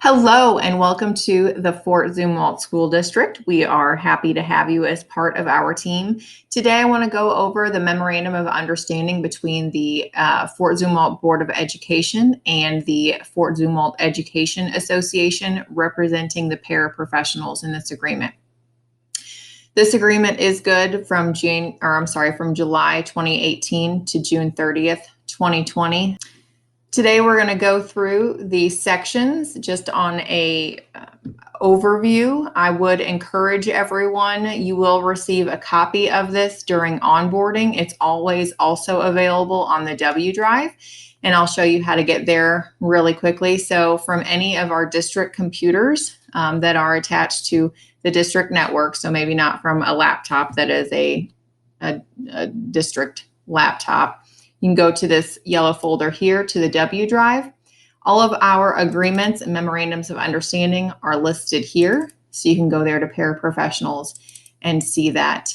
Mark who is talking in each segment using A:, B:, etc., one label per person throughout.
A: Hello and welcome to the Fort Zumwalt School District. We are happy to have you as part of our team. Today I want to go over the Memorandum of Understanding between the Fort Zumwalt Board of Education and the Fort Zumwalt Education Association representing the paraprofessionals in this agreement. This agreement is good from July 2018 to June 30th, 2020. Today we're going to go through the sections just on a overview. I would encourage everyone, you will receive a copy of this during onboarding. It's always also available on the W drive, and I'll show you how to get there really quickly. So from any of our district computers that are attached to the district network, so maybe not from a laptop that is a district laptop, you can go to this yellow folder here to the W drive. All of our agreements and memorandums of understanding are listed here. So you can go there to paraprofessionals and see that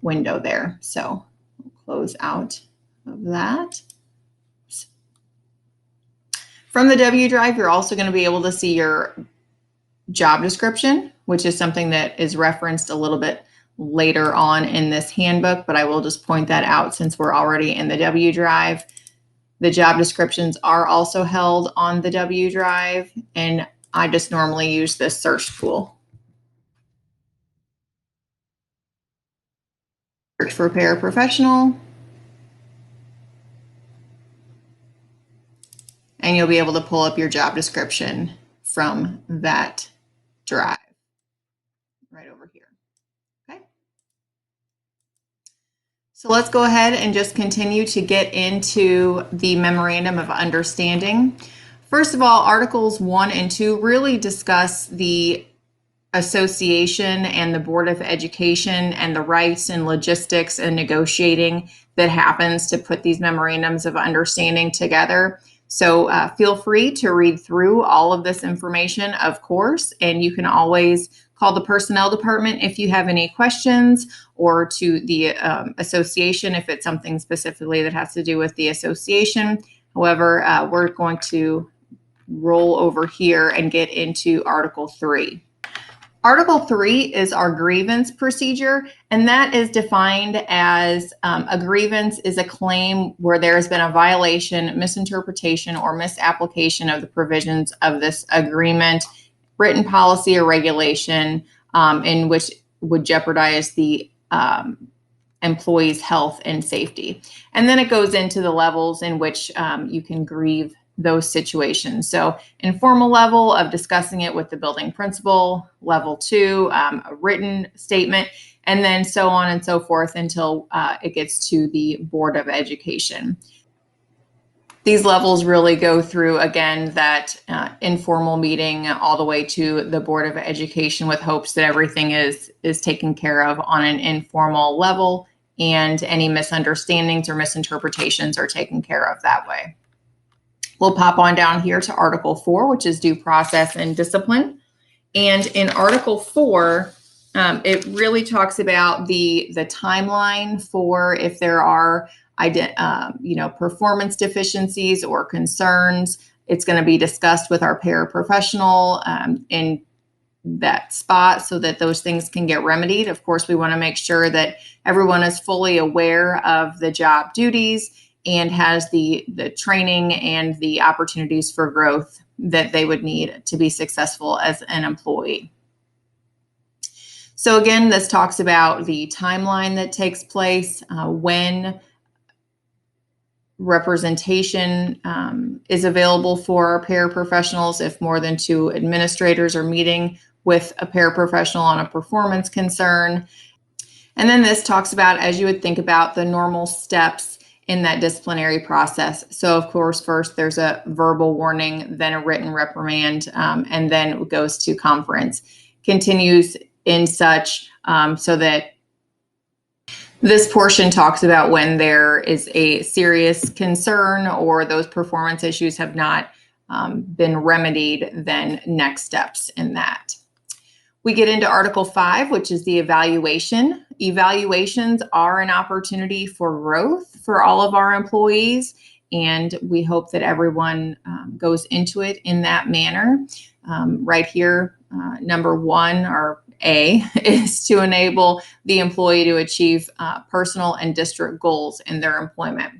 A: window there. So we'll close out of that. From the W drive, you're also going to be able to see your job description, which is something that is referenced a little bit later on in this handbook, but I will just point that out since we're already in the W drive. The job descriptions are also held on the W drive, and I just normally use this search tool. Search for paraprofessional, and you'll be able to pull up your job description from that drive right over here. So let's go ahead and just continue to get into the Memorandum of Understanding. First of all, Articles 1 and 2 really discuss the association and the Board of Education and the rights and logistics and negotiating that happens to put these Memorandums of Understanding together. So feel free to read through all of this information, of course, and you can always call the personnel department if you have any questions, or to the association if it's something specifically that has to do with the association. However, we're going to roll over here and get into Article 3. Article 3 is our grievance procedure, and that is defined as a grievance is a claim where there has been a violation, misinterpretation, or misapplication of the provisions of this agreement, written policy or regulation in which would jeopardize the employee's health and safety. And then it goes into the levels in which you can grieve those situations. So informal level of discussing it with the building principal, level 2, a written statement, and then so on and so forth until it gets to the Board of Education. These levels really go through, again, that informal meeting all the way to the Board of Education with hopes that everything is taken care of on an informal level and any misunderstandings or misinterpretations are taken care of that way. We'll pop on down here to Article 4, which is due process and discipline. And in Article 4, it really talks about the timeline for if there are performance deficiencies or concerns. It's going to be discussed with our paraprofessional in that spot so that those things can get remedied. Of course, we want to make sure that everyone is fully aware of the job duties and has the training and the opportunities for growth that they would need to be successful as an employee. So again, this talks about the timeline that takes place when representation is available for our paraprofessionals if more than 2 administrators are meeting with a paraprofessional on a performance concern. And then this talks about, as you would think about, the normal steps in that disciplinary process. So of course, first there's a verbal warning, then a written reprimand, and then it goes to conference. Continues in such so that this portion talks about when there is a serious concern or those performance issues have not been remedied, then next steps in that. We get into Article 5, which is the evaluation. Evaluations are an opportunity for growth for all of our employees, and we hope that everyone goes into it in that manner. Right here, number one, or A, is to enable the employee to achieve personal and district goals in their employment.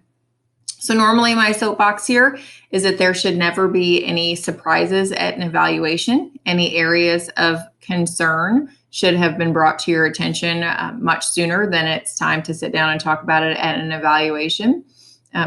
A: So normally my soapbox here is that there should never be any surprises at an evaluation. Any areas of concern should have been brought to your attention much sooner than it's time to sit down and talk about it at an evaluation.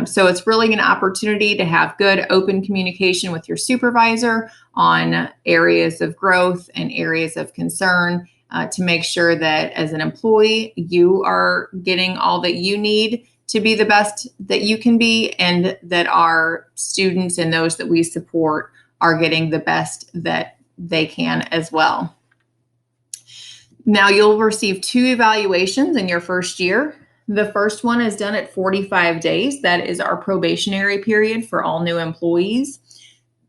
A: So it's really an opportunity to have good open communication with your supervisor on areas of growth and areas of concern to make sure that as an employee, you are getting all that you need to be the best that you can be, and that our students and those that we support are getting the best that they can as well. Now you'll receive 2 evaluations in your first year. The first one is done at 45 days. That is our probationary period for all new employees.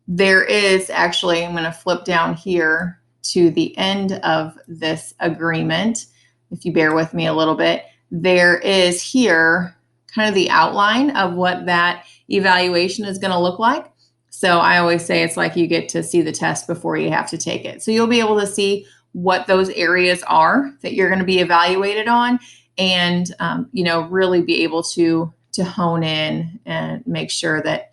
A: There is actually, I'm going to flip down here to the end of this agreement. If you bear with me a little bit, there is here kind of the outline of what that evaluation is going to look like. So I always say it's like you get to see the test before you have to take it. So you'll be able to see what those areas are that you're going to be evaluated on, and really be able to hone in and make sure that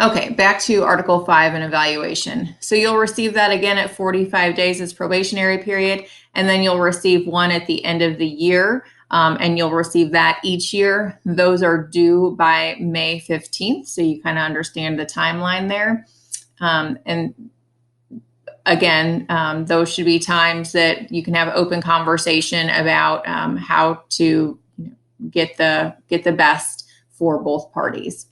A: Okay, back to Article 5 and evaluation. So you'll receive that again at 45 days as probationary period, and then you'll receive one at the end of the year, and you'll receive that each year. Those are due by May 15th, so you kind of understand the timeline there. And again, those should be times that you can have open conversation about how to get the best for both parties.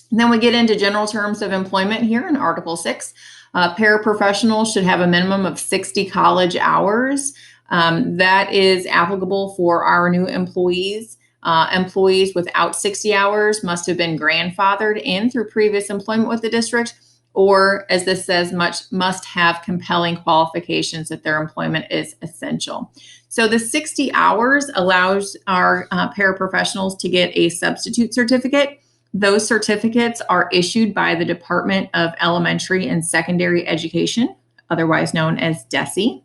A: And then we get into general terms of employment here in Article 6. Paraprofessionals should have a minimum of 60 college hours. That is applicable for our new employees. Employees without 60 hours must have been grandfathered in through previous employment with the district, or as this says, must have compelling qualifications that their employment is essential. So the 60 hours allows our paraprofessionals to get a substitute certificate. Those certificates are issued by the Department of Elementary and Secondary Education, otherwise known as DESE.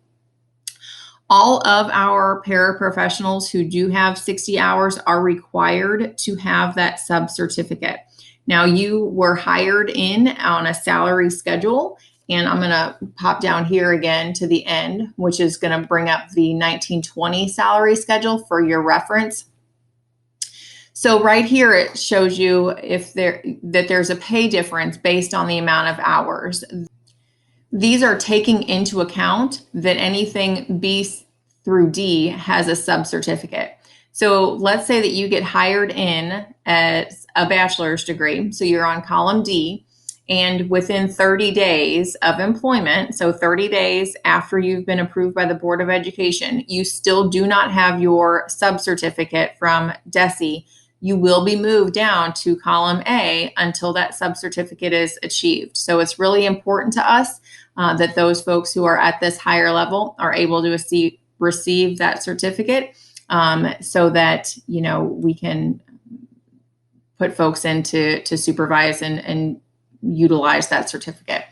A: All of our paraprofessionals who do have 60 hours are required to have that sub-certificate. Now, you were hired in on a salary schedule, and I'm going to pop down here again to the end, which is going to bring up the 1920 salary schedule for your reference. So right here, it shows you that there's a pay difference based on the amount of hours. These are taking into account that anything B through D has a sub-certificate. So let's say that you get hired in as a bachelor's degree. So you're on column D, and within 30 days of employment, so 30 days after you've been approved by the Board of Education, you still do not have your sub-certificate from DESE. You will be moved down to column A until that sub-certificate is achieved. So it's really important to us that those folks who are at this higher level are able to receive that certificate, so that we can put folks in to supervise and utilize that certificate.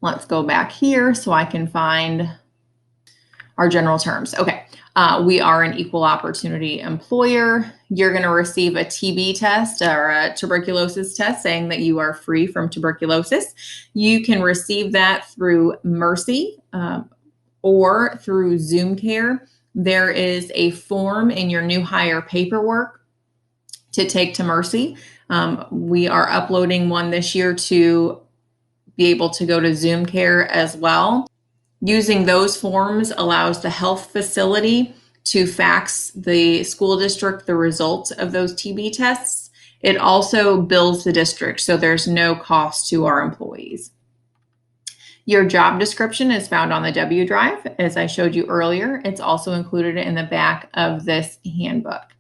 A: Let's go back here so I can find our general terms. Okay. We are an equal opportunity employer. You're going to receive a TB test or a tuberculosis test saying that you are free from tuberculosis. You can receive that through Mercy or through Zoom Care. There is a form in your new hire paperwork to take to Mercy. We are uploading one this year to be able to go to Zoom Care as well. Using those forms allows the health facility to fax the school district the results of those TB tests. It also bills the district, so there's no cost to our employees. Your job description is found on the W drive, as I showed you earlier. It's also included in the back of this handbook.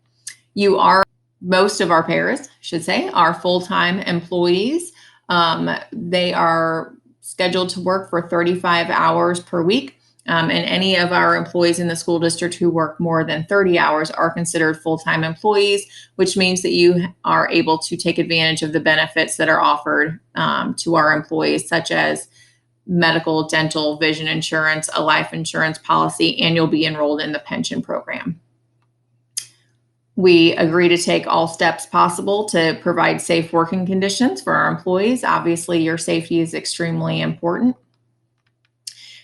A: Most of our paras, should say, are full-time employees. They are scheduled to work for 35 hours per week. And any of our employees in the school district who work more than 30 hours are considered full-time employees, which means that you are able to take advantage of the benefits that are offered to our employees, such as medical, dental, vision insurance, a life insurance policy, and you'll be enrolled in the pension program. We agree to take all steps possible to provide safe working conditions for our employees. Obviously, your safety is extremely important.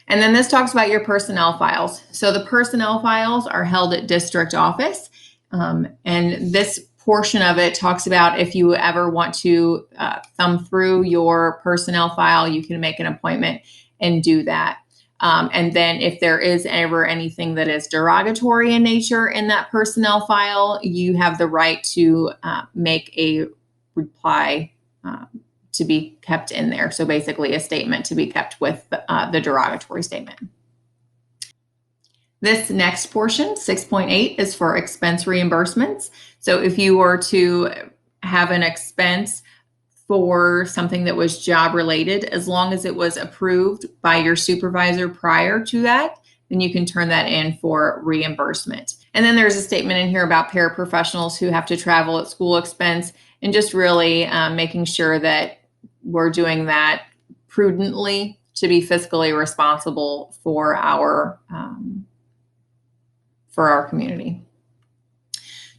A: And then this talks about your personnel files. So the personnel files are held at district office. And this portion of it talks about if you ever want to thumb through your personnel file, you can make an appointment and do that. And then if there is ever anything that is derogatory in nature in that personnel file, you have the right to make a reply to be kept in there. So basically a statement to be kept with the derogatory statement. This next portion, 6.8, is for expense reimbursements. So if you were to have an expense for something that was job related, as long as it was approved by your supervisor prior to that, then you can turn that in for reimbursement. And then there's a statement in here about paraprofessionals who have to travel at school expense, and just really making sure that we're doing that prudently to be fiscally responsible for our community.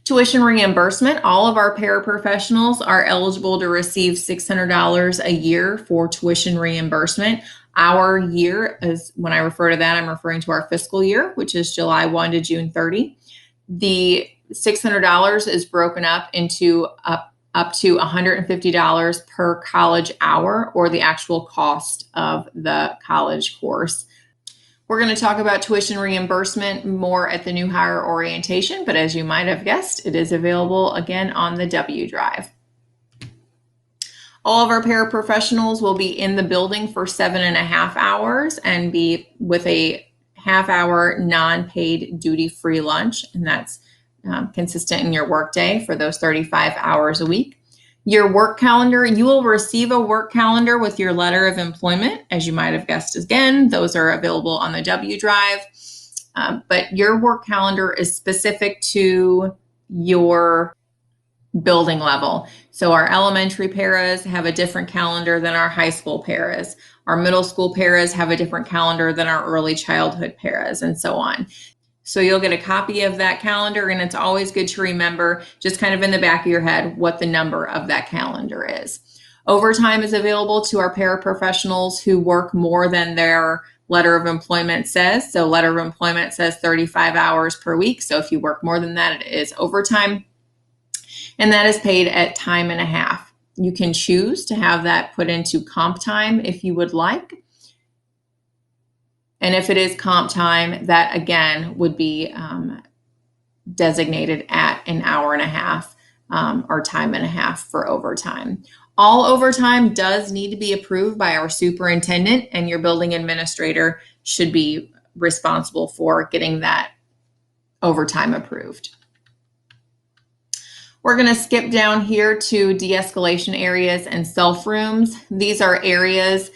A: Tuition reimbursement. All of our paraprofessionals are eligible to receive $600 a year for tuition reimbursement. Our year is, when I refer to that, I'm referring to our fiscal year, which is July 1 to June 30. The $600 is broken up into up to $150 per college hour, or the actual cost of the college course. We're going to talk about tuition reimbursement more at the new hire orientation, but as you might have guessed, it is available again on the W Drive. All of our paraprofessionals will be in the building for 7.5 hours and be with a half-hour non-paid duty-free lunch, and that's consistent in your workday for those 35 hours a week. Your work calendar, you will receive a work calendar with your letter of employment. As you might have guessed, again, those are available on the W Drive. But your work calendar is specific to your building level. So our elementary paras have a different calendar than our high school paras. Our middle school paras have a different calendar than our early childhood paras, and so on. So you'll get a copy of that calendar, and it's always good to remember, just kind of in the back of your head, what the number of that calendar is. Overtime is available to our paraprofessionals who work more than their letter of employment says. So letter of employment says 35 hours per week. So if you work more than that, it is overtime. And that is paid at time and a half. You can choose to have that put into comp time if you would like. And if it is comp time, that again would be designated at an hour and a half or time and a half for overtime. All overtime does need to be approved by our superintendent, and your building administrator should be responsible for getting that overtime approved. We're going to skip down here to de-escalation areas and self rooms. These are areas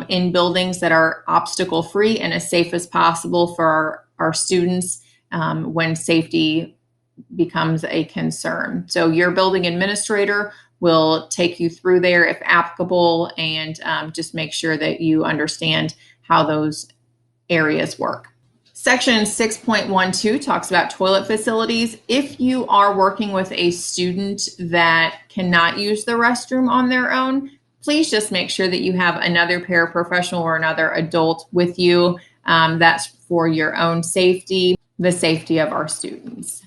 A: in buildings that are obstacle free and as safe as possible for our students when safety becomes a concern. So your building administrator will take you through there if applicable, and just make sure that you understand how those areas work. Section 6.12 talks about toilet facilities. If you are working with a student that cannot use the restroom on their own, please just make sure that you have another paraprofessional or another adult with you. That's for your own safety, the safety of our students.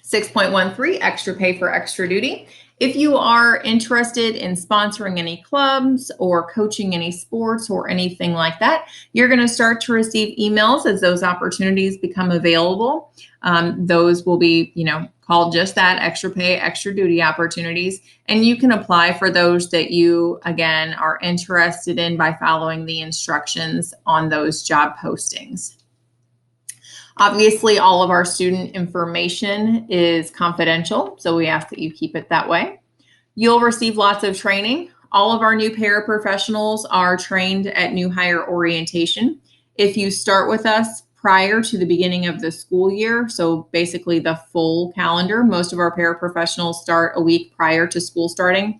A: 6.13, extra pay for extra duty. If you are interested in sponsoring any clubs or coaching any sports or anything like that, you're going to start to receive emails as those opportunities become available. Those will be, called just that, extra pay, extra duty opportunities. And you can apply for those that you, again, are interested in by following the instructions on those job postings. Obviously, all of our student information is confidential, so we ask that you keep it that way. You'll receive lots of training. All of our new paraprofessionals are trained at new hire orientation. If you start with us prior to the beginning of the school year, so basically the full calendar, most of our paraprofessionals start a week prior to school starting.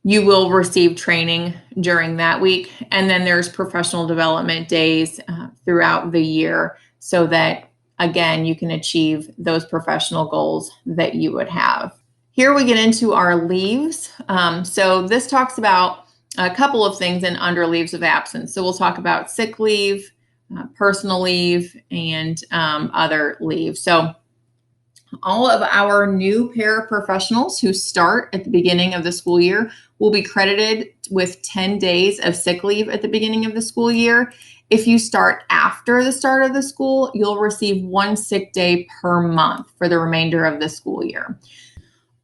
A: You will receive training during that week. And then there's professional development days throughout the year so that, again, you can achieve those professional goals that you would have. Here we get into our leaves. So this talks about a couple of things in under leaves of absence. So we'll talk about sick leave, personal leave, and other leave. So all of our new paraprofessionals who start at the beginning of the school year will be credited with 10 days of sick leave at the beginning of the school year. If you start after the start of the school, you'll receive 1 sick day per month for the remainder of the school year.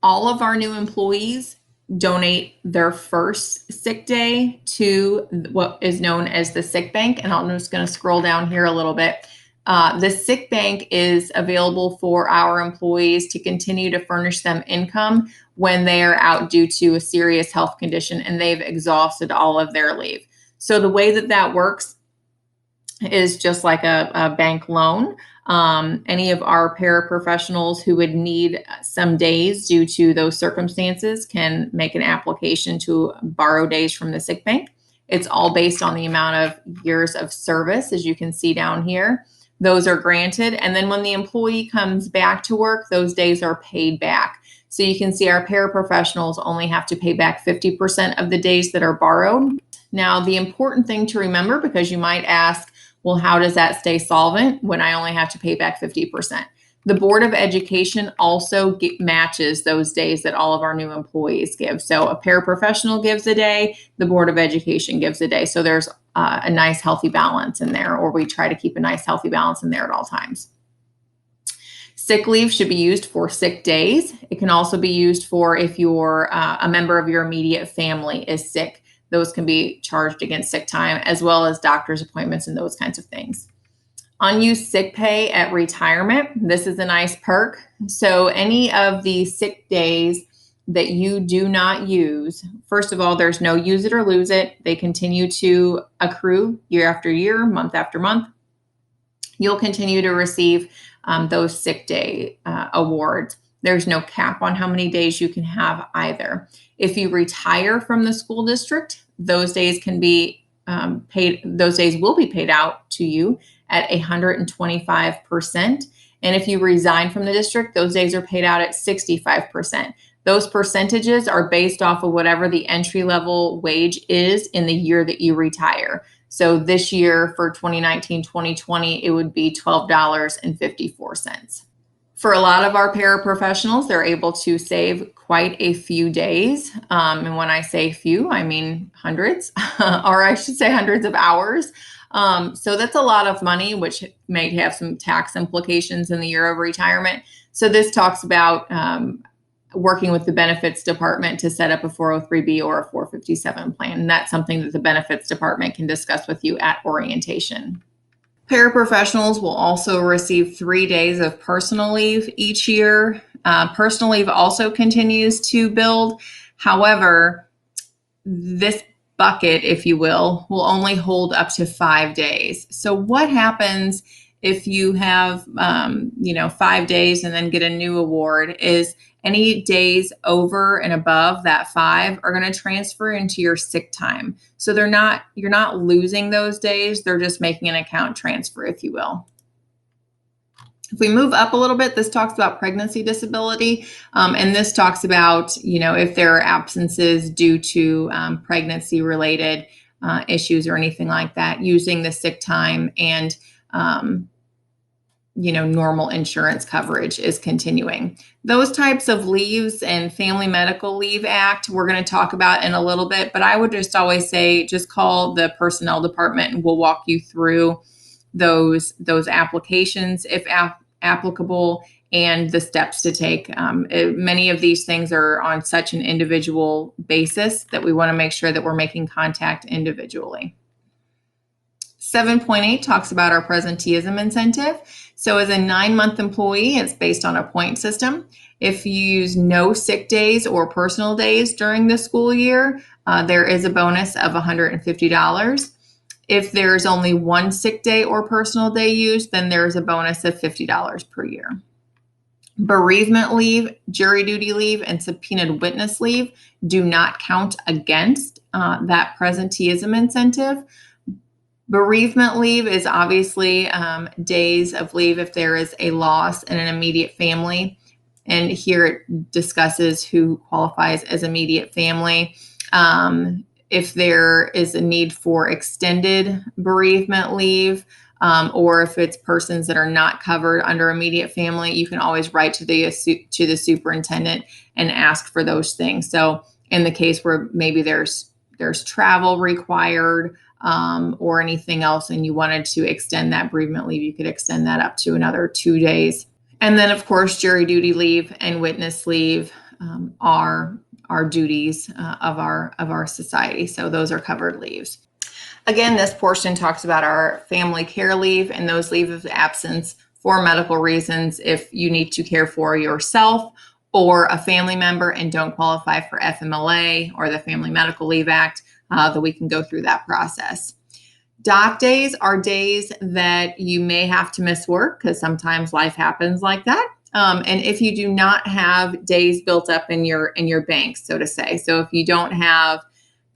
A: All of our new employees donate their first sick day to what is known as the sick bank. And I'm just going to scroll down here a little bit. The sick bank is available for our employees to continue to furnish them income when they are out due to a serious health condition and they've exhausted all of their leave. So the way that that works is just like a bank loan. Any of our paraprofessionals who would need some days due to those circumstances can make an application to borrow days from the sick bank. It's all based on the amount of years of service, as you can see down here. Those are granted. And then when the employee comes back to work, those days are paid back. So you can see our paraprofessionals only have to pay back 50% of the days that are borrowed. Now, the important thing to remember, because you might ask, well, how does that stay solvent when I only have to pay back 50%? The Board of Education also matches those days that all of our new employees give. So a paraprofessional gives a day, the Board of Education gives a day. So there's a nice healthy balance in there, or we try to keep a nice healthy balance in there at all times. Sick leave should be used for sick days. It can also be used for if you're a member of your immediate family is sick. Those can be charged against sick time, as well as doctor's appointments and those kinds of things. Unused sick pay at retirement. This is a nice perk. So any of the sick days that you do not use, first of all, there's no use it or lose it. They continue to accrue year after year, month after month. You'll continue to receive those sick day awards. There's no cap on how many days you can have either. If you retire from the school district, those days can be paid. Those days will be paid out to you at 125%. And if you resign from the district, those days are paid out at 65%. Those percentages are based off of whatever the entry level wage is in the year that you retire. So this year for 2019-2020, it would be $12.54. For a lot of our paraprofessionals, they're able to save quite a few days. And when I say few, I mean hundreds, or I should say hundreds of hours. So that's a lot of money, which may have some tax implications in the year of retirement. So this talks about working with the benefits department to set up a 403B or a 457 plan. And that's something that the benefits department can discuss with you at orientation. Paraprofessionals will also receive 3 days of personal leave each year. Personal leave also continues to build. However, this bucket, if you will only hold up to 5 days. So what happens if you have, 5 days and then get a new award is any days over and above that 5 are going to transfer into your sick time. So you're not losing those days. They're just making an account transfer, if you will. If we move up a little bit, this talks about pregnancy disability. And this talks about, if there are absences due to pregnancy related issues or anything like that, using the sick time and, normal insurance coverage is continuing. Those types of leaves and Family Medical Leave Act, we're going to talk about in a little bit, but I would just always say, just call the personnel department and we'll walk you through those applications if applicable and the steps to take. Many of these things are on such an individual basis that we want to make sure that we're making contact individually. 7.8 talks about our presenteeism incentive. So as a 9-month employee, it's based on a point system. If you use no sick days or personal days during the school year, there is a bonus of $150. If there's only one sick day or personal day used, then there's a bonus of $50 per year. Bereavement leave, jury duty leave, and subpoenaed witness leave do not count against that presenteeism incentive. Bereavement leave is obviously days of leave if there is a loss in an immediate family. And here it discusses who qualifies as immediate family. If there is a need for extended bereavement leave, or if it's persons that are not covered under immediate family, you can always write to the superintendent and ask for those things. So in the case where maybe there's travel required, or anything else, and you wanted to extend that bereavement leave, you could extend that up to another 2 days. And then, of course, jury duty leave and witness leave are duties of our society. So those are covered leaves. Again, this portion talks about our family care leave and those leave of absence for medical reasons if you need to care for yourself or a family member and don't qualify for FMLA or the Family Medical Leave Act, that we can go through that process. Dock days are days that you may have to miss work because sometimes life happens like that. And if you do not have days built up in your bank, so to say, so if you don't have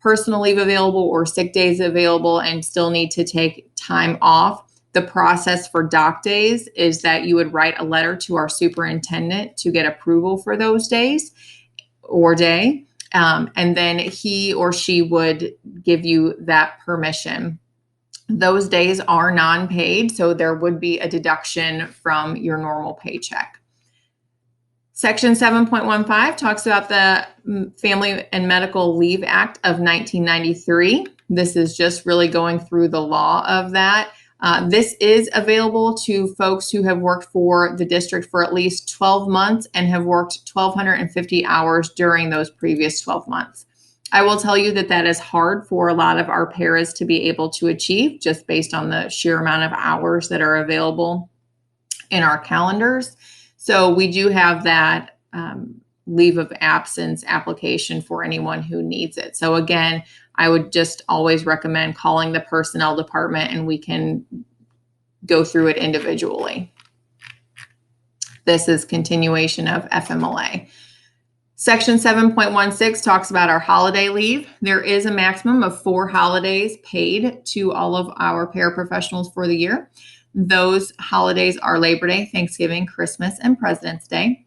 A: personal leave available or sick days available and still need to take time off, the process for dock days is that you would write a letter to our superintendent to get approval for those days or day. And then he or she would give you that permission. Those days are non-paid, so there would be a deduction from your normal paycheck. Section 7.15 talks about the Family and Medical Leave Act of 1993. This is just really going through the law of that. This is available to folks who have worked for the district for at least 12 months and have worked 1,250 hours during those previous 12 months. I will tell you that that is hard for a lot of our paras to be able to achieve just based on the sheer amount of hours that are available in our calendars. So we do have that leave of absence application for anyone who needs it. So again, I would just always recommend calling the personnel department and we can go through it individually. This is continuation of FMLA. Section 7.16 talks about our holiday leave. There is a maximum of 4 holidays paid to all of our paraprofessionals for the year. Those holidays are Labor Day, Thanksgiving, Christmas, and President's Day.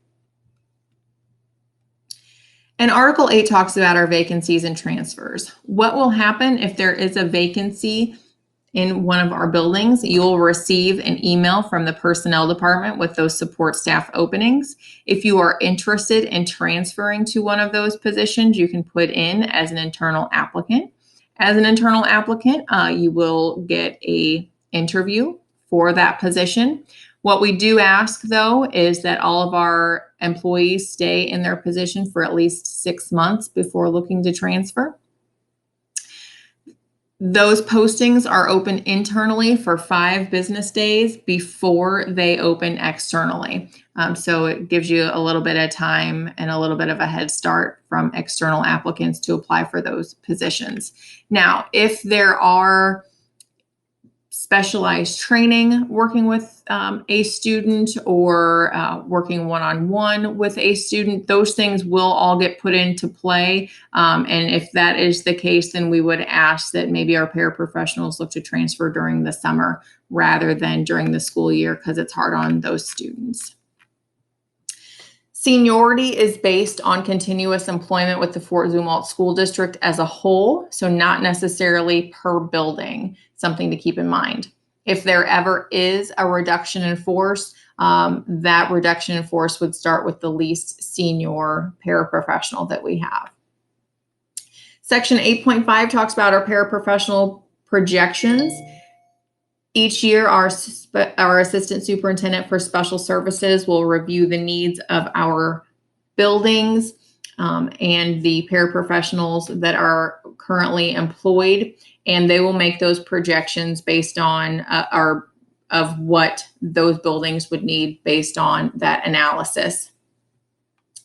A: And Article 8 talks about our vacancies and transfers. What will happen if there is a vacancy in one of our buildings? You will receive an email from the personnel department with those support staff openings. If you are interested in transferring to one of those positions, you can put in as an internal applicant. As an internal applicant, you will get an interview for that position. What we do ask, though, is that all of our employees stay in their position for at least 6 months before looking to transfer. Those postings are open internally for 5 business days before they open externally. So it gives you a little bit of time and a little bit of a head start from external applicants to apply for those positions. Now, if there are specialized training working with a student or working one-on-one with a student, those things will all get put into play. And if that is the case, then we would ask that maybe our paraprofessionals look to transfer during the summer rather than during the school year because it's hard on those students. Seniority is based on continuous employment with the Fort Zumwalt School District as a whole, so not necessarily per building, something to keep in mind. If there ever is a reduction in force, that reduction in force would start with the least senior paraprofessional that we have. Section 8.5 talks about our paraprofessional projections. Each year, our assistant superintendent for special services will review the needs of our buildings and the paraprofessionals that are currently employed, and they will make those projections based on of what those buildings would need based on that analysis.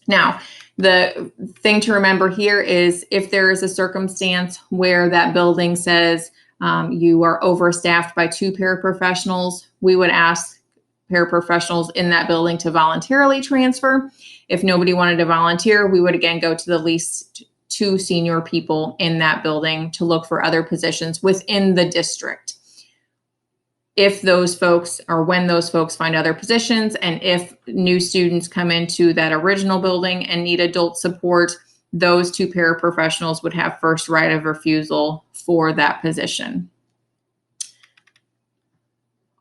A: Now, the thing to remember here is if there is a circumstance where that building says, you are overstaffed by 2 paraprofessionals, we would ask paraprofessionals in that building to voluntarily transfer. If nobody wanted to volunteer, we would again go to the least 2 senior people in that building to look for other positions within the district. If those folks, or when those folks find other positions, and if new students come into that original building and need adult support, those 2 paraprofessionals would have first right of refusal for that position.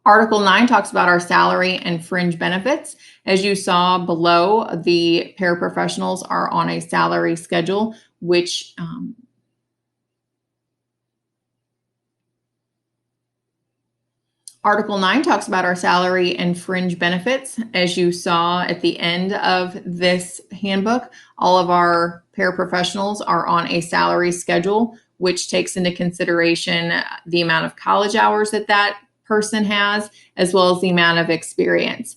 A: Article 9 talks about our salary and fringe benefits. As you saw below, the paraprofessionals are on a salary schedule, which Article 9 talks about our salary and fringe benefits. As you saw at the end of this handbook, all of our paraprofessionals are on a salary schedule, which takes into consideration the amount of college hours that that person has, as well as the amount of experience.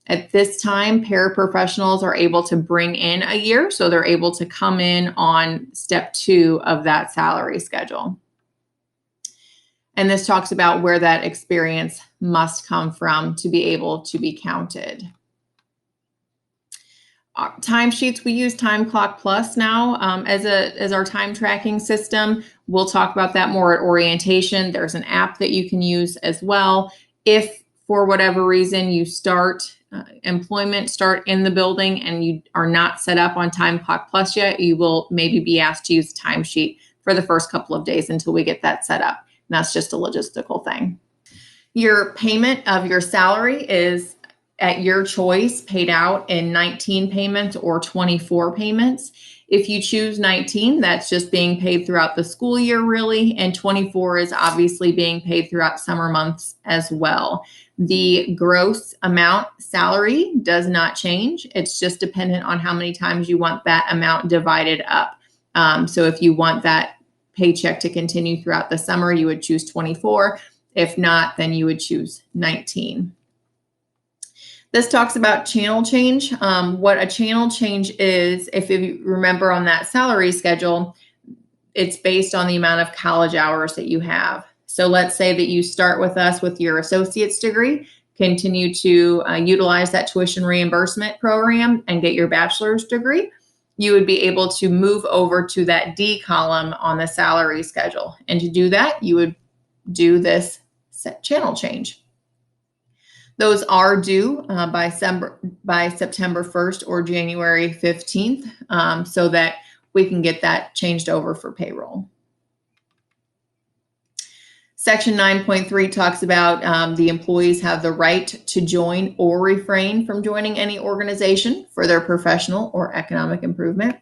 A: At this time, paraprofessionals are able to bring in a year, so they're able to come in on step 2 of that salary schedule. And this talks about where that experience must come from to be able to be counted. Timesheets, we use Time Clock Plus now as our time tracking system. We'll talk about that more at orientation. There's an app that you can use as well. If for whatever reason you start in the building and you are not set up on Time Clock Plus yet, you will maybe be asked to use a timesheet for the first couple of days until we get that set up. And that's just a logistical thing. Your payment of your salary is at your choice, paid out in 19 payments or 24 payments. If you choose 19, that's just being paid throughout the school year, really, and 24 is obviously being paid throughout summer months as well. The gross amount salary does not change. It's just dependent on how many times you want that amount divided up. So if you want that paycheck to continue throughout the summer, you would choose 24. If not, then you would choose 19. This talks about channel change. What a channel change is, if you remember on that salary schedule, it's based on the amount of college hours that you have. So let's say that you start with us with your associate's degree, continue to utilize that tuition reimbursement program and get your bachelor's degree. You would be able to move over to that D column on the salary schedule. And to do that, you would do this channel change. Those are due by September 1st or January 15th so that we can get that changed over for payroll. Section 9.3 talks about the employees have the right to join or refrain from joining any organization for their professional or economic improvement.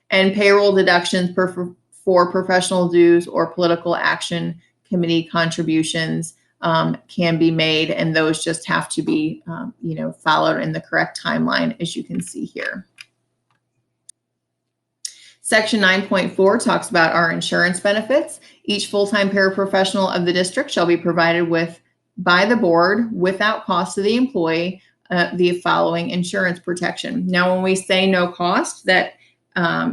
A: And payroll deductions for professional dues or political action committee contributions can be made, and those just have to be followed in the correct timeline, as you can see here. Section 9.4 talks about our insurance benefits. Each full-time paraprofessional of the district shall be provided with, by the board, without cost to the employee, the following insurance protection. Now, when we say no cost, that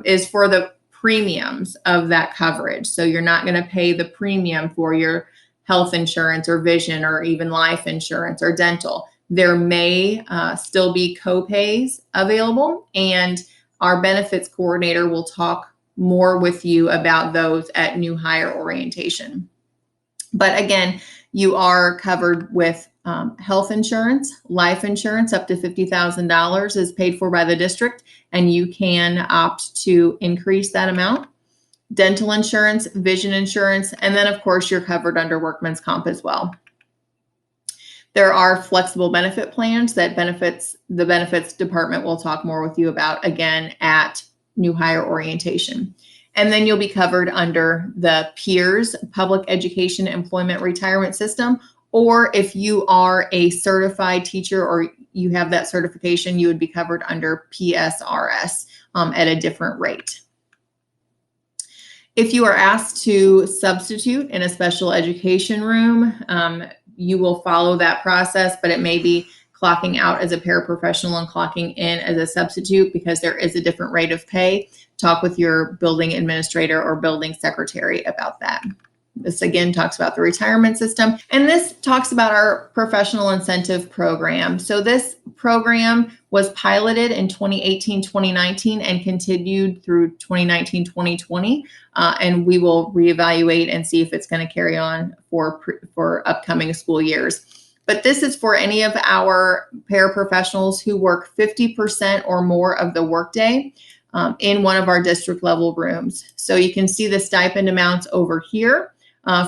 A: is for the premiums of that coverage. So you're not going to pay the premium for your health insurance or vision or even life insurance or dental. There may still be co-pays available, and our benefits coordinator will talk more with you about those at new hire orientation. But again, you are covered with health insurance, life insurance up to $50,000 is paid for by the district, and you can opt to increase that amount. Dental insurance, vision insurance, and then of course you're covered under workman's comp as well. There are flexible benefit plans that the benefits department will talk more with you about again at new hire orientation. And then you'll be covered under the PEERS, Public Education Employment Retirement System, or if you are a certified teacher or you have that certification, you would be covered under PSRS at a different rate. If you are asked to substitute in a special education room, you will follow that process, but it may be clocking out as a paraprofessional and clocking in as a substitute because there is a different rate of pay. Talk with your building administrator or building secretary about that. This again talks about the retirement system, and this talks about our professional incentive program. So this program was piloted in 2018-2019 and continued through 2019-2020, and we will reevaluate and see if it's going to carry on for upcoming school years. But this is for any of our paraprofessionals who work 50% or more of the workday in one of our district level rooms. So you can see the stipend amounts over here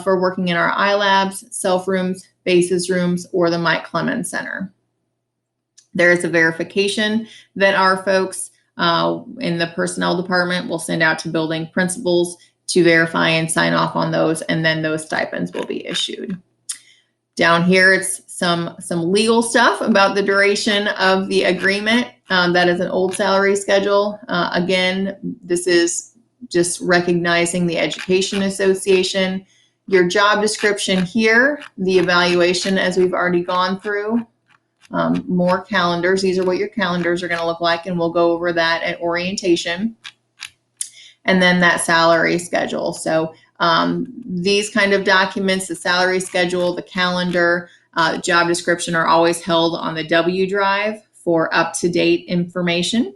A: for working in our iLabs, self rooms, basis rooms, or the Mike Clemens Center. There is a verification that our folks in the personnel department will send out to building principals to verify and sign off on those, and then those stipends will be issued. Down here, it's some legal stuff about the duration of the agreement. That is an old salary schedule. Again, this is just recognizing the Education Association. Your job description here, the evaluation as we've already gone through, more calendars. These are what your calendars are going to look like, and we'll go over that at orientation. And then that salary schedule. So these kind of documents, the salary schedule, the calendar, the job description are always held on the W drive for up-to-date information.